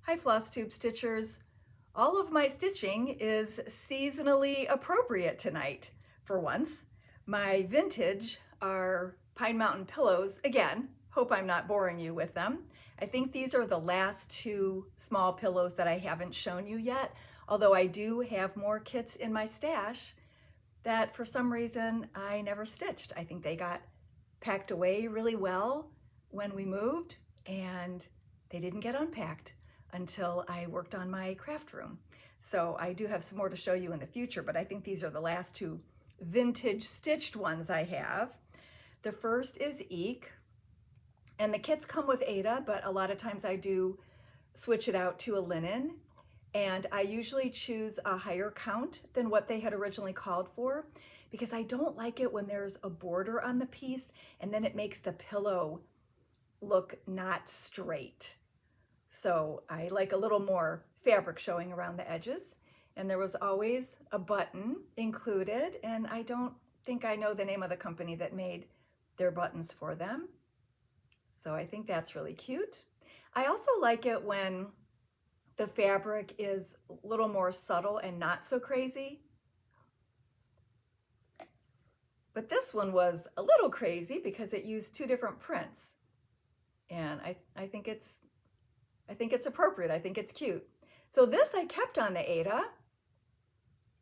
Hi FlossTube Stitchers. All of my stitching is seasonally appropriate tonight for once. My vintage are Pine Mountain pillows. Again, hope I'm not boring you with them. I think these are the last two small pillows that I haven't shown you yet, although I do have more kits in my stash that for some reason I never stitched. I think they got packed away really well when we moved and they didn't get unpacked until I worked on my craft room. So I do have some more to show you in the future, but I think these are the last two vintage stitched ones I have. The first is Eek, and the kits come with Ada, but a lot of times I do switch it out to a linen, and I usually choose a higher count than what they had originally called for because I don't like it when there's a border on the piece and then it makes the pillow look not straight. So I like a little more fabric showing around the edges. And there was always a button included, and I don't think I know the name of the company that made their buttons for them. So I think that's really cute. I also like it when the fabric is a little more subtle and not so crazy. But this one was a little crazy because it used two different prints. And I think it's appropriate. I think it's cute. So this I kept on the Ada,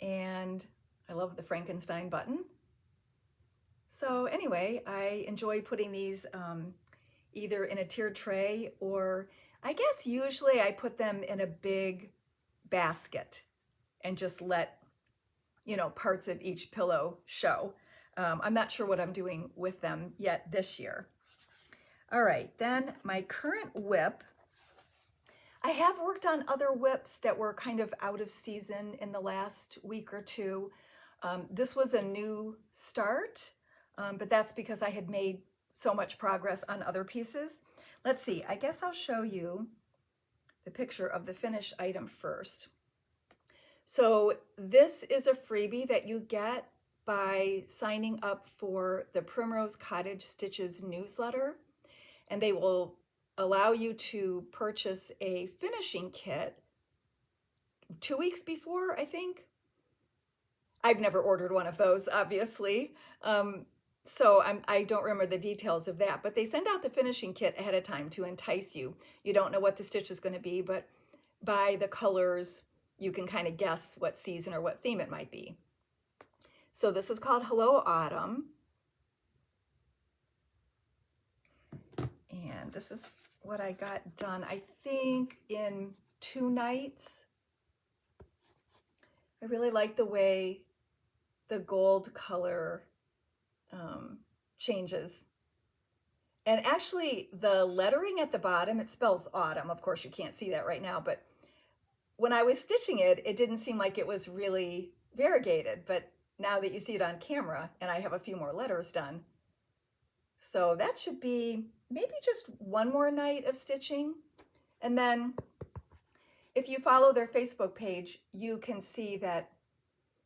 and I love the Frankenstein button. So anyway, I enjoy putting these either in a tiered tray, or I guess usually I put them in a big basket and just let, parts of each pillow show. I'm not sure what I'm doing with them yet this year. All right, then my current whip. I have worked on other whips that were kind of out of season in the last week or two. This was a new start, but that's because I had made so much progress on other pieces. Let's see, I guess I'll show you the picture of the finished item first. So this is a freebie that you get by signing up for the Primrose Cottage Stitches newsletter, and they will allow you to purchase a finishing kit 2 weeks before, I think. I've never ordered one of those, obviously. So I don't remember the details of that, but they send out the finishing kit ahead of time to entice you. You don't know what the stitch is going to be, but by the colors, you can kind of guess what season or what theme it might be. So this is called Hello Autumn. And this is what I got done, I think, in 2 nights. I really like the way the gold color changes. And actually, the lettering at the bottom, it spells autumn. Of course, you can't see that right now, but when I was stitching it, it didn't seem like it was really variegated. But now that you see it on camera, and I have a few more letters done, so that should be maybe just one more night of stitching. And then if you follow their Facebook page, you can see that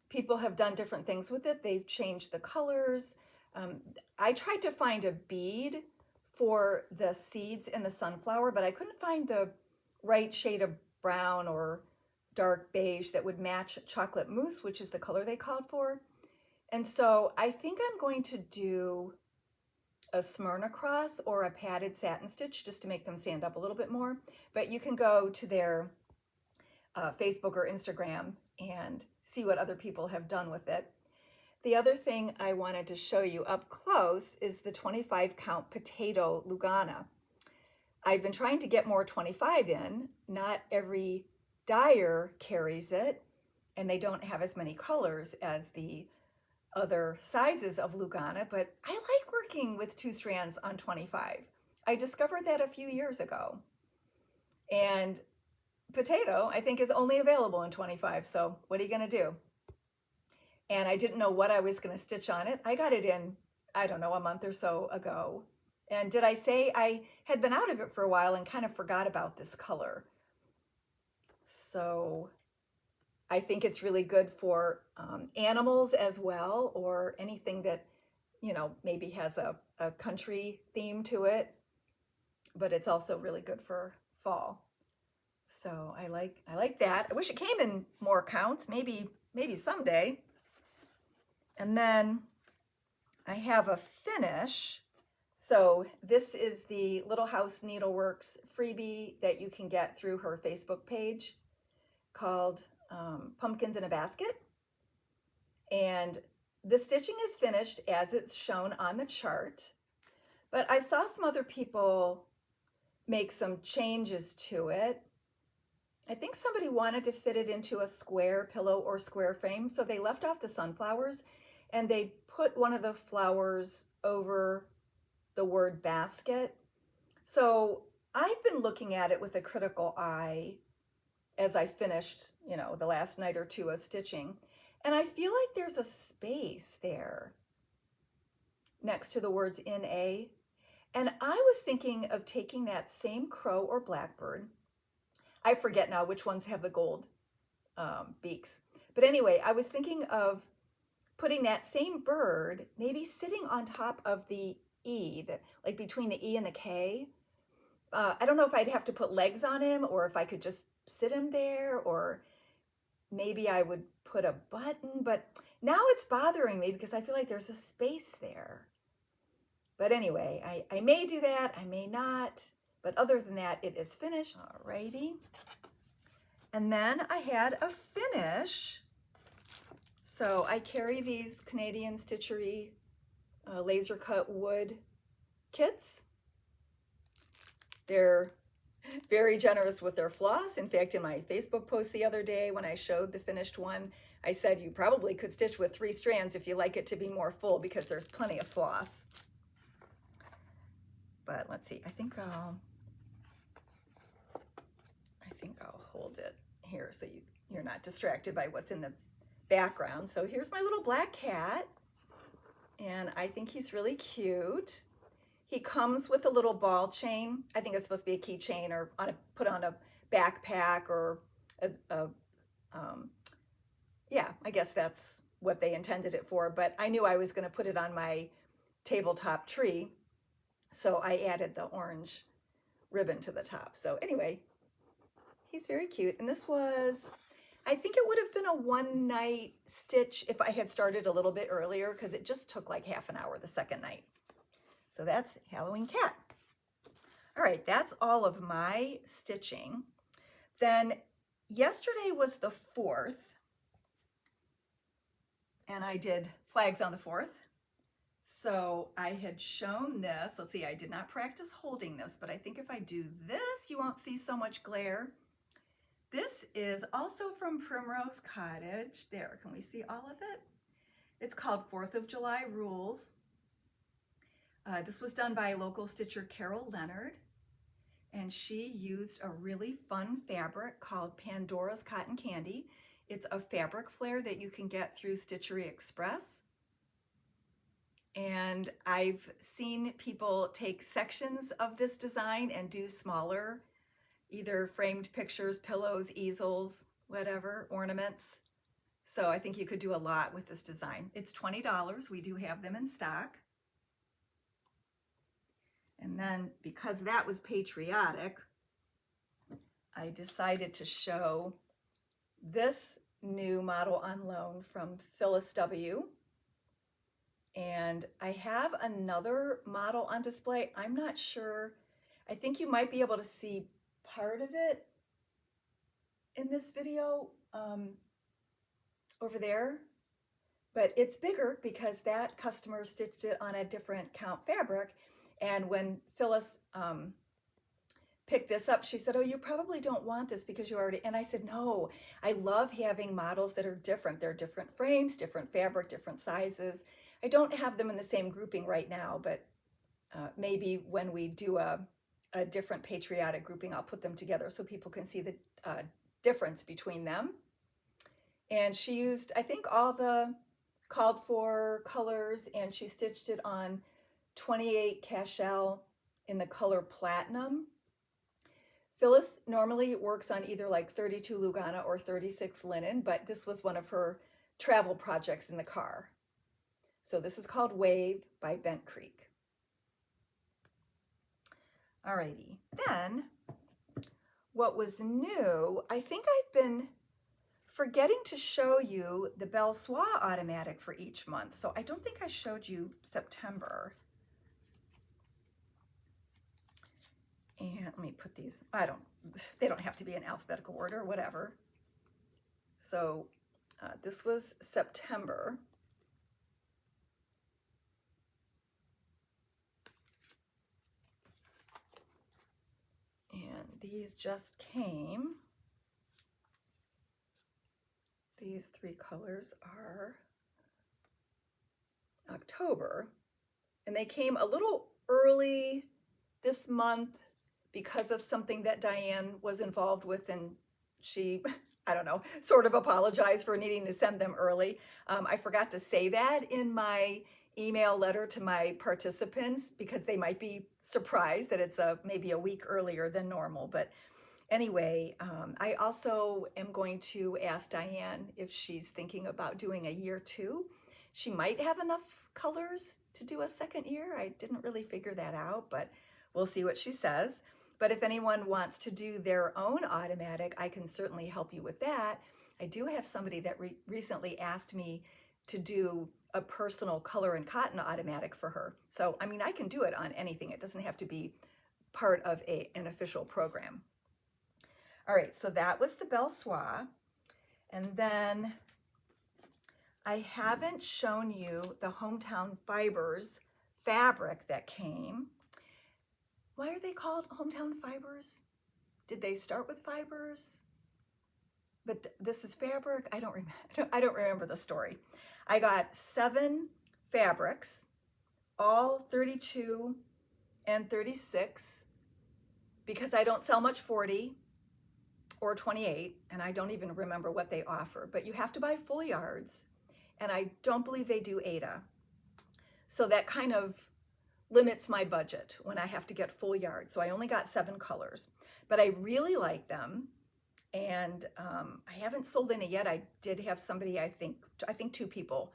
people have done different things with it. They've changed the colors. I tried to find a bead for the seeds in the sunflower, but I couldn't find the right shade of brown or dark beige that would match chocolate mousse, which is the color they called for. And so I think I'm going to do a Smyrna cross or a padded satin stitch just to make them stand up a little bit more. But you can go to their Facebook or Instagram and see what other people have done with it. The other thing I wanted to show you up close is the 25 count potato Lugana. I've been trying to get more 25 in. Not every dyer carries it, and they don't have as many colors as the other sizes of Lugana, but I like working with 2 strands on 25. I discovered that a few years ago. And potato, I think, is only available in 25, so what are you going to do? And I didn't know what I was going to stitch on it. I got it in, I don't know, a month or so ago. And did I say I had been out of it for a while and kind of forgot about this color? So I think it's really good for animals as well, or anything that, maybe has a country theme to it, but it's also really good for fall. So I like that. I wish it came in more counts, maybe someday. And then I have a finish. So this is the Little House Needleworks freebie that you can get through her Facebook page called Pumpkins in a Basket. And the stitching is finished as it's shown on the chart, but I saw some other people make some changes to it. I think somebody wanted to fit it into a square pillow or square frame, so they left off the sunflowers and they put one of the flowers over the word basket. So I've been looking at it with a critical eye as I finished, you know, the last night or two of stitching, and I feel like there's a space there next to the words in a. And I was thinking of taking that same crow or blackbird. I forget now which ones have the gold beaks. But anyway, I was thinking of putting that same bird maybe sitting on top of the E, like between the E and the K. I don't know if I'd have to put legs on him or if I could just sit him there, or maybe I would put a button, but now it's bothering me because I feel like there's a space there. But anyway, I may do that, I may not, but other than that, it is finished. Alrighty. And then I had a finish. So I carry these Canadian Stitchery laser cut wood kits. They're very generous with their floss. In fact, in my Facebook post the other day when I showed the finished one, I said you probably could stitch with 3 strands if you like it to be more full because there's plenty of floss. But let's see, I think I'll hold it here so you're not distracted by what's in the background. So here's my little black cat, and I think he's really cute. He comes with a little ball chain. I think it's supposed to be a keychain or put on a backpack or yeah, I guess that's what they intended it for. But I knew I was going to put it on my tabletop tree, so I added the orange ribbon to the top. So anyway, he's very cute. And this was, I think it would have been a one-night stitch if I had started a little bit earlier because it just took like half an hour the second night. So that's Halloween Cat. All right, that's all of my stitching. Then yesterday was the 4th, and I did flags on the 4th. So I had shown this. Let's see, I did not practice holding this, but I think if I do this, you won't see so much glare. This is also from Primrose Cottage. There, can we see all of it? It's called 4th of July Rules. This was done by local stitcher Carol Leonard, and she used a really fun fabric called Pandora's Cotton Candy. It's a fabric flare that you can get through Stitchery Express. And I've seen people take sections of this design and do smaller, either framed pictures, pillows, easels, whatever, ornaments. So I think you could do a lot with this design. It's $20. We do have them in stock. And then because that was Patriotic, I decided to show this new model on loan from Phyllis W. And I have another model on display. I'm not sure. I think you might be able to see part of it in this video over there, but it's bigger because that customer stitched it on a different count fabric. And when Phyllis picked this up, she said, oh, you probably don't want this because you already, and I said, no, I love having models that are different. They're different frames, different fabric, different sizes. I don't have them in the same grouping right now, but maybe when we do a different Patriotic grouping, I'll put them together so people can see the difference between them. And she used, I think, all the called for colors, and she stitched it on 28 cashel in the color Platinum. Phyllis normally works on either like 32 Lugana or 36 linen, but this was one of her travel projects in the car. So this is called Wave by Bent Creek. Alrighty, then what was new, I think I've been forgetting to show you the Belle Soie automatic for each month. So I don't think I showed you September. And let me put these, they don't have to be in alphabetical order, whatever. So this was September. And these just came. These three colors are October, and they came a little early this month because of something that Diane was involved with, and she, I don't know, sort of apologized for needing to send them early. I forgot to say that in my email letter to my participants because they might be surprised that it's maybe a week earlier than normal, but anyway, I also am going to ask Diane if she's thinking about doing a year 2. She might have enough colors to do a second year. I didn't really figure that out, but we'll see what she says. But if anyone wants to do their own automatic, I can certainly help you with that. I do have somebody that recently asked me to do a personal color and cotton automatic for her. So, I mean, I can do it on anything. It doesn't have to be part of an official program. All right, so that was the Belle Soie. And then I haven't shown you the Hometown Fibers fabric that came. Why are they called Hometown Fibers? Did they start with fibers? But this is fabric. I don't remember the story. I got 7 fabrics, all 32 and 36, because I don't sell much 40 or 28, and I don't even remember what they offer, but you have to buy full yards, and I don't believe they do Aida. So that kind of limits my budget when I have to get full yards. So I only got 7 colors, but I really like them, and I haven't sold any yet. I did have somebody, I think 2 people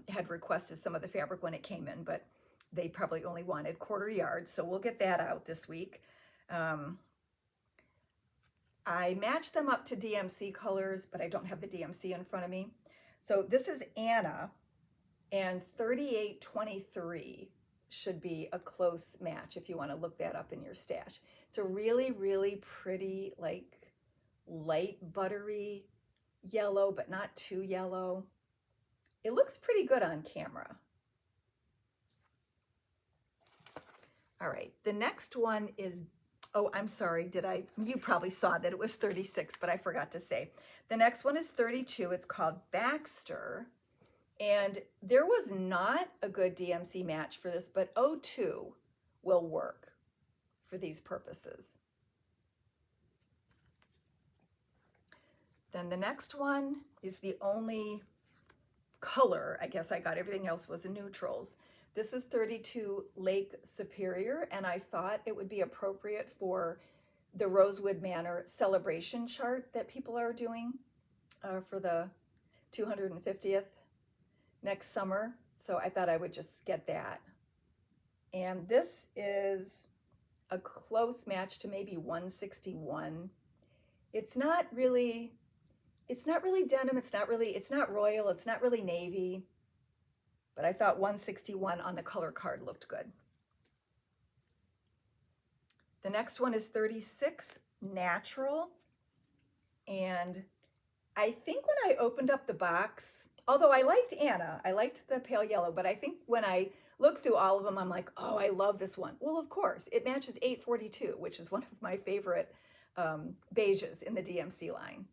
had requested some of the fabric when it came in, but they probably only wanted quarter yards, so we'll get that out this week. I matched them up to DMC colors, but I don't have the DMC in front of me. So this is Anna, and 3823 should be a close match if you want to look that up in your stash. It's a really, really pretty, like light buttery yellow, but not too yellow. It looks pretty good on camera. All right, the next one is, oh, I'm sorry, you probably saw that it was 36, but I forgot to say. The next one is 32, it's called Baxter, and there was not a good DMC match for this, but O2 will work for these purposes. Then the next one is the only color, I guess I got, everything else was in neutrals. This is 32 Lake Superior, and I thought it would be appropriate for the Rosewood Manor celebration chart that people are doing for the 250th next summer. So I thought I would just get that. And this is a close match to maybe 161. It's not really denim, it's not royal, it's not really navy, but I thought 161 on the color card looked good. The next one is 36 Natural, and I think when I opened up the box, although I liked Anna, I liked the pale yellow, but I think when I looked through all of them, I'm like, oh, I love this one. Well, of course, it matches 842, which is one of my favorite beiges in the DMC line.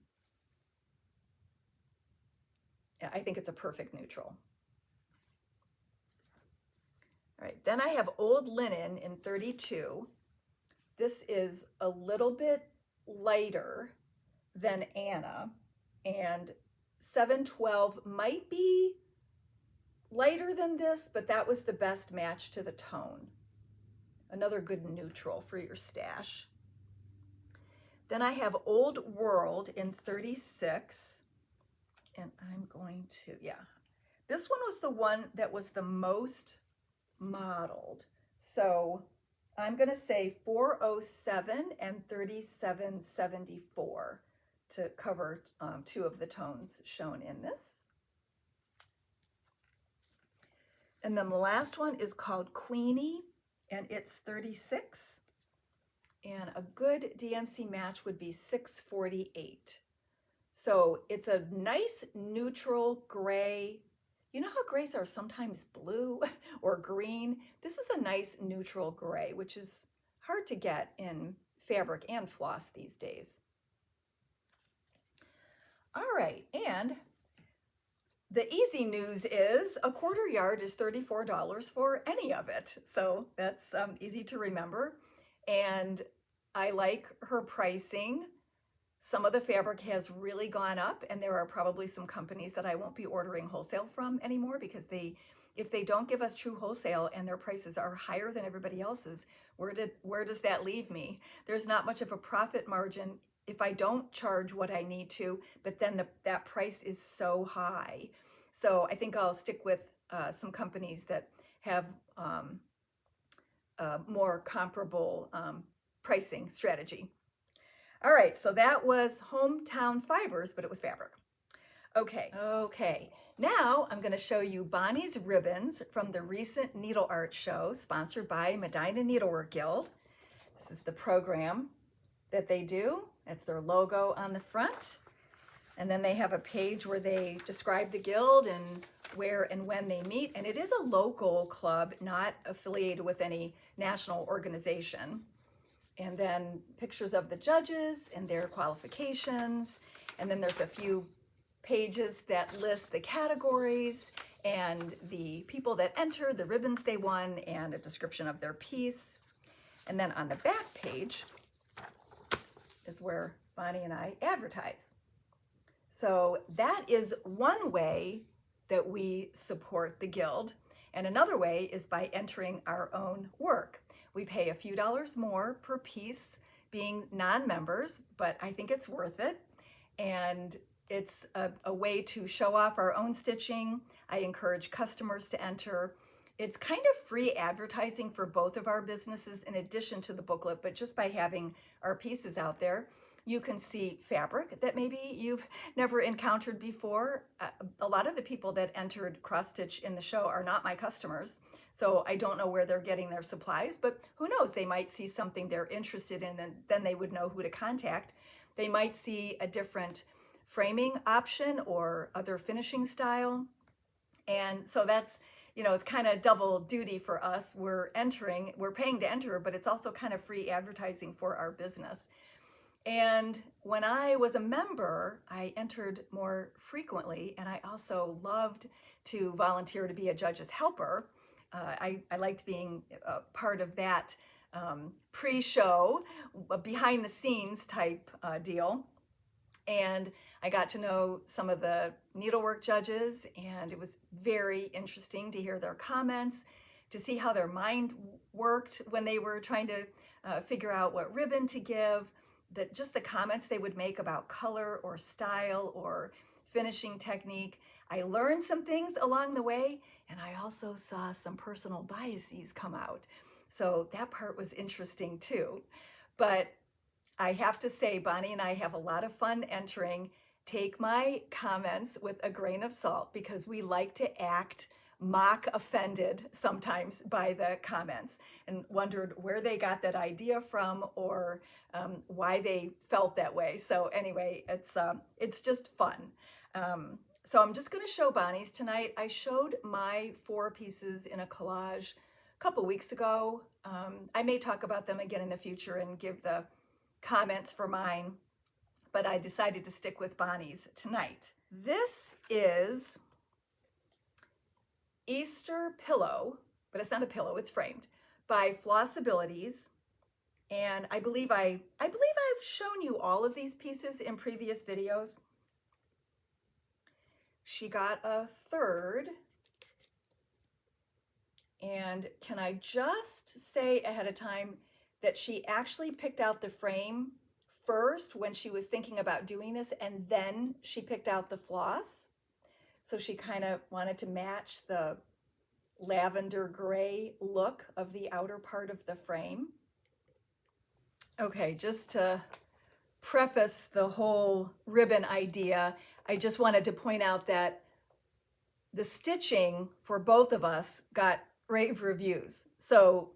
Yeah, I think it's a perfect neutral. All right, then I have Old Linen in 32. This is a little bit lighter than Anna, and 712 might be lighter than this, but that was the best match to the tone. Another good neutral for your stash. Then I have Old World in 36, and I'm going to, yeah. This one was the one that was the most modeled. So I'm going to say 407 and 3774 to cover two of the tones shown in this. And then the last one is called Queenie, and it's 36. And a good DMC match would be 648. So it's a nice neutral gray. You know how grays are sometimes blue or green? This is a nice neutral gray, which is hard to get in fabric and floss these days. All right, and the easy news is a quarter yard is $34 for any of it. So that's easy to remember. And I like her pricing. Some of the fabric has really gone up, and there are probably some companies that I won't be ordering wholesale from anymore because if they don't give us true wholesale and their prices are higher than everybody else's, where does that leave me? There's not much of a profit margin if I don't charge what I need to, but then that price is so high. So I think I'll stick with some companies that have more comparable pricing strategy. All right, so that was Hometown Fibers, but it was fabric. Okay. Now I'm going to show you Bonnie's ribbons from the recent needle art show sponsored by Medina Needlework Guild. This is the program that they do. It's their logo on the front. And then they have a page where they describe the guild and where and when they meet. And it is a local club, not affiliated with any national organization. And then pictures of the judges and their qualifications. And then there's a few pages that list the categories and the people that entered, the ribbons they won, and a description of their piece. And then on the back page is where Bonnie and I advertise. So that is one way that we support the guild. And another way is by entering our own work. We pay a few dollars more per piece being non-members, but I think it's worth it. And it's a way to show off our own stitching. I encourage customers to enter. It's kind of free advertising for both of our businesses in addition to the booklet, but just by having our pieces out there, you can see fabric that maybe you've never encountered before. A lot of the people that entered cross stitch in the show are not my customers, so I don't know where they're getting their supplies, but who knows, they might see something they're interested in, and then they would know who to contact. They might see a different framing option or other finishing style. And so that's, it's kind of double duty for us. We're paying to enter, but it's also kind of free advertising for our business. And when I was a member, I entered more frequently, and I also loved to volunteer to be a judge's helper. I liked being a part of that pre-show, behind the scenes type deal. And I got to know some of the needlework judges, and it was very interesting to hear their comments, to see how their mind worked when they were trying to figure out what ribbon to give. Just the comments they would make about color or style or finishing technique. I learned some things along the way, and I also saw some personal biases come out. So that part was interesting too. But I have to say, Bonnie and I have a lot of fun entering. Take my comments with a grain of salt because we like to act mock offended sometimes by the comments and wondered where they got that idea from or why they felt that way. So anyway, it's just fun. So I'm just going to show Bonnie's tonight. I showed my 4 pieces in a collage a couple weeks ago. I may talk about them again in the future and give the comments for mine, but I decided to stick with Bonnie's tonight. This is Easter Pillow, but it's not a pillow, it's framed, by Flossabilities. And I believe I've shown you all of these pieces in previous videos. She got a 3rd. And can I just say ahead of time that she actually picked out the frame first when she was thinking about doing this, and then she picked out the floss. So she kind of wanted to match the lavender gray look of the outer part of the frame. Okay, just to preface the whole ribbon idea, I just wanted to point out that the stitching for both of us got rave reviews. So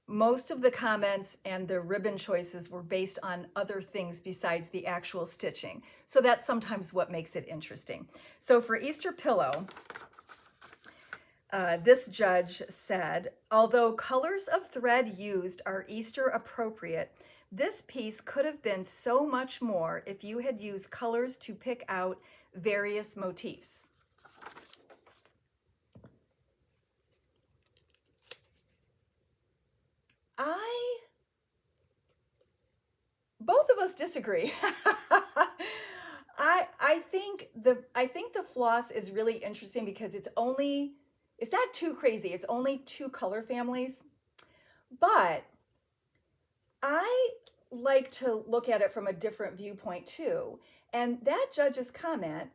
most of the comments and the ribbon choices were based on other things besides the actual stitching. So that's sometimes what makes it interesting. So for Easter Pillow, this judge said, although colors of thread used are Easter appropriate, this piece could have been so much more if you had used colors to pick out various motifs. Both of us disagree. I think the floss is really interesting because it's not too crazy. It's only 2 color families, but I like to look at it from a different viewpoint too. And that judge's comment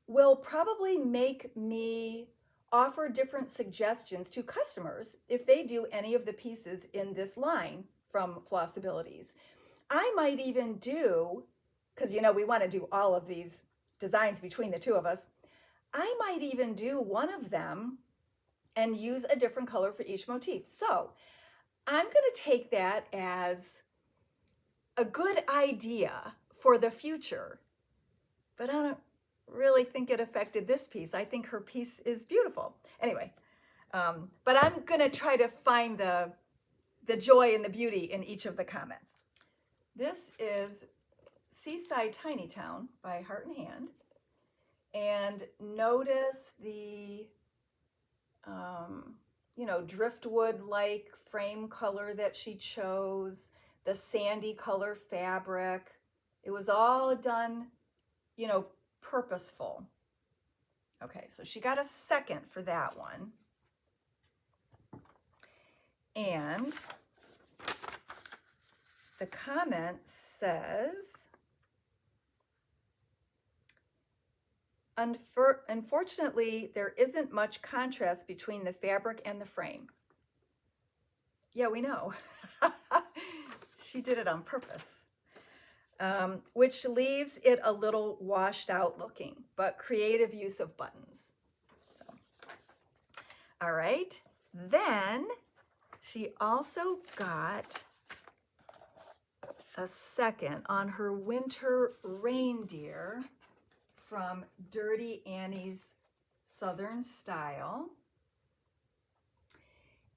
will probably make me offer different suggestions to customers if they do any of the pieces in this line from Flossabilities. I might even do, because we want to do all of these designs between the two of us, I might even do one of them and use a different color for each motif. So I'm going to take that as a good idea for the future, but I don't really think it affected this piece. I think her piece is beautiful. Anyway, but I'm going to try to find the joy and the beauty in each of the comments. This is Seaside Tiny Town by Heart and Hand. And notice the, driftwood-like frame color that she chose, the sandy color fabric. It was all done, purposeful. Okay, so she got a second for that one. And the comment says, unfortunately, there isn't much contrast between the fabric and the frame. Yeah, we know. She did it on purpose. Which leaves it a little washed out looking, but creative use of buttons. So, all right. Then she also got a second on her winter reindeer from Dirty Annie's Southern Style.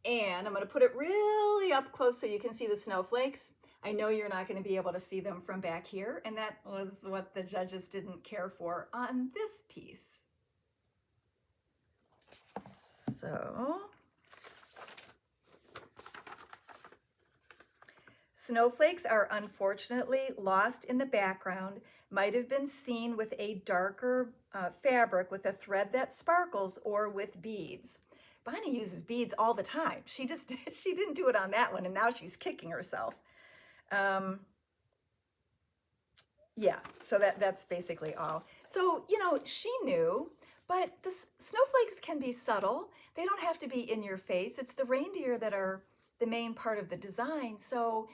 And I'm going to put it really up close so you can see the snowflakes. I know you're not going to be able to see them from back here, and that was what the judges didn't care for on this piece. So, snowflakes are unfortunately lost in the background, might have been seen with a darker fabric with a thread that sparkles or with beads. Bonnie uses beads all the time. She didn't do it on that one, and now she's kicking herself. Yeah, so that's basically all. So, she knew, but the snowflakes can be subtle. They don't have to be in your face. It's the reindeer that are the main part of the design. So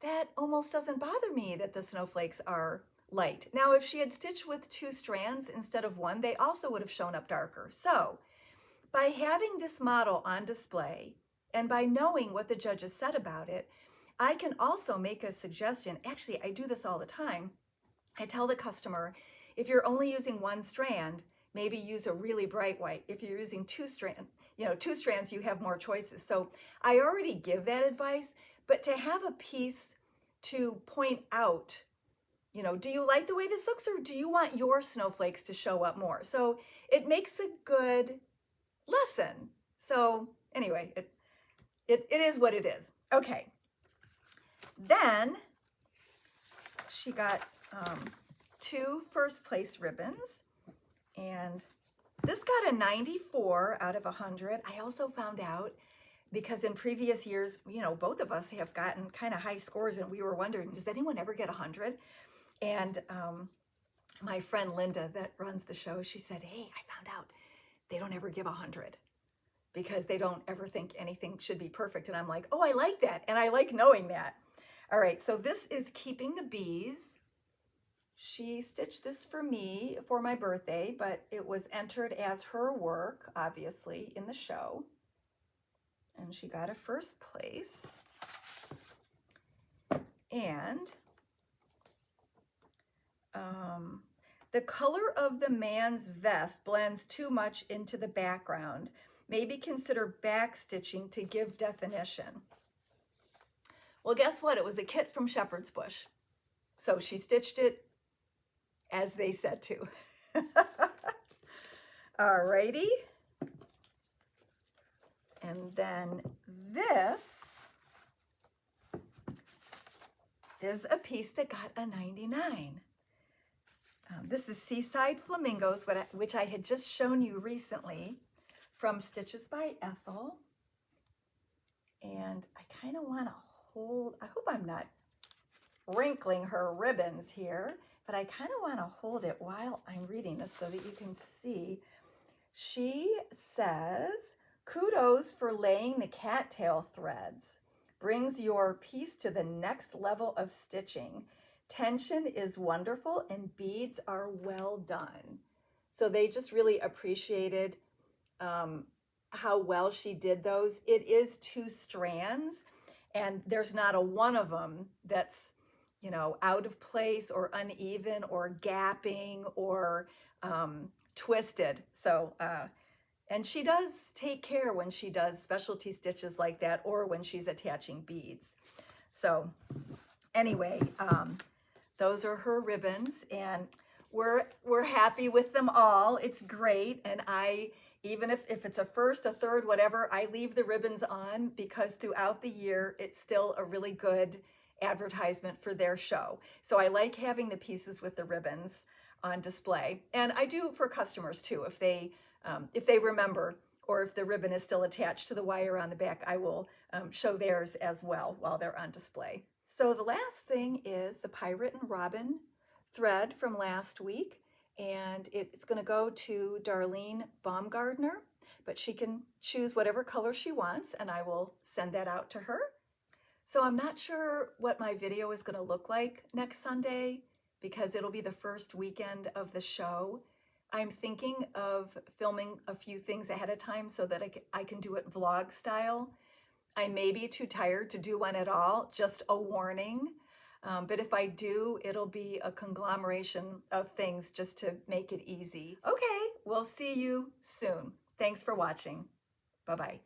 that almost doesn't bother me that the snowflakes are light. Now, if she had stitched with 2 strands instead of 1, they also would have shown up darker. So by having this model on display and by knowing what the judges said about it, I can also make a suggestion. Actually, I do this all the time. I tell the customer, if you're only using 1 strand, maybe use a really bright white. If you're using 2 strands, you have more choices. So I already give that advice, but to have a piece to point out, do you like the way this looks, or do you want your snowflakes to show up more? So it makes a good lesson. So anyway, it is what it is. Okay. Then she got 2 first place ribbons, and this got a 94 out of 100. I also found out, because in previous years, both of us have gotten kind of high scores, and we were wondering, does anyone ever get 100? And my friend Linda that runs the show, she said, hey, I found out they don't ever give 100. because they don't ever think anything should be perfect. And I'm like, oh, I like that. And I like knowing that. All right, so this is Keeping the Bees. She stitched this for me for my birthday, but it was entered as her work, obviously, in the show. And she got a first place. And the color of the man's vest blends too much into the background. Maybe consider back stitching to give definition. Well, guess what? It was a kit from Shepherd's Bush. So she stitched it as they said to. All righty. And then this is a piece that got a 99. This is Seaside Flamingos, which I had just shown you recently from Stitches by Ethel. And I kind of want to hold, I hope I'm not wrinkling her ribbons here, but I kind of want to hold it while I'm reading this so that you can see. She says, kudos for laying the cattail threads. Brings your piece to the next level of stitching. Tension is wonderful and beads are well done. So they just really appreciated how well she did those. It is 2 strands and there's not a one of them that's, you know, out of place or uneven or gapping or twisted. So, and she does take care when she does specialty stitches like that or when she's attaching beads. So anyway, those are her ribbons and we're happy with them all. It's great. And even if it's a first, a third, whatever, I leave the ribbons on because throughout the year, it's still a really good advertisement for their show. So I like having the pieces with the ribbons on display. And I do for customers too. If they remember or if the ribbon is still attached to the wire on the back, I will show theirs as well while they're on display. So the last thing is the Pirate and Robin thread from last week. And it's going to go to Darlene Baumgardner, but she can choose whatever color she wants and I will send that out to her. So I'm not sure what my video is going to look like next Sunday because it'll be the first weekend of the show. I'm thinking of filming a few things ahead of time so that I can do it vlog style. I may be too tired to do one at all, just a warning. But if I do, it'll be a conglomeration of things just to make it easy. Okay, we'll see you soon. Thanks for watching. Bye-bye.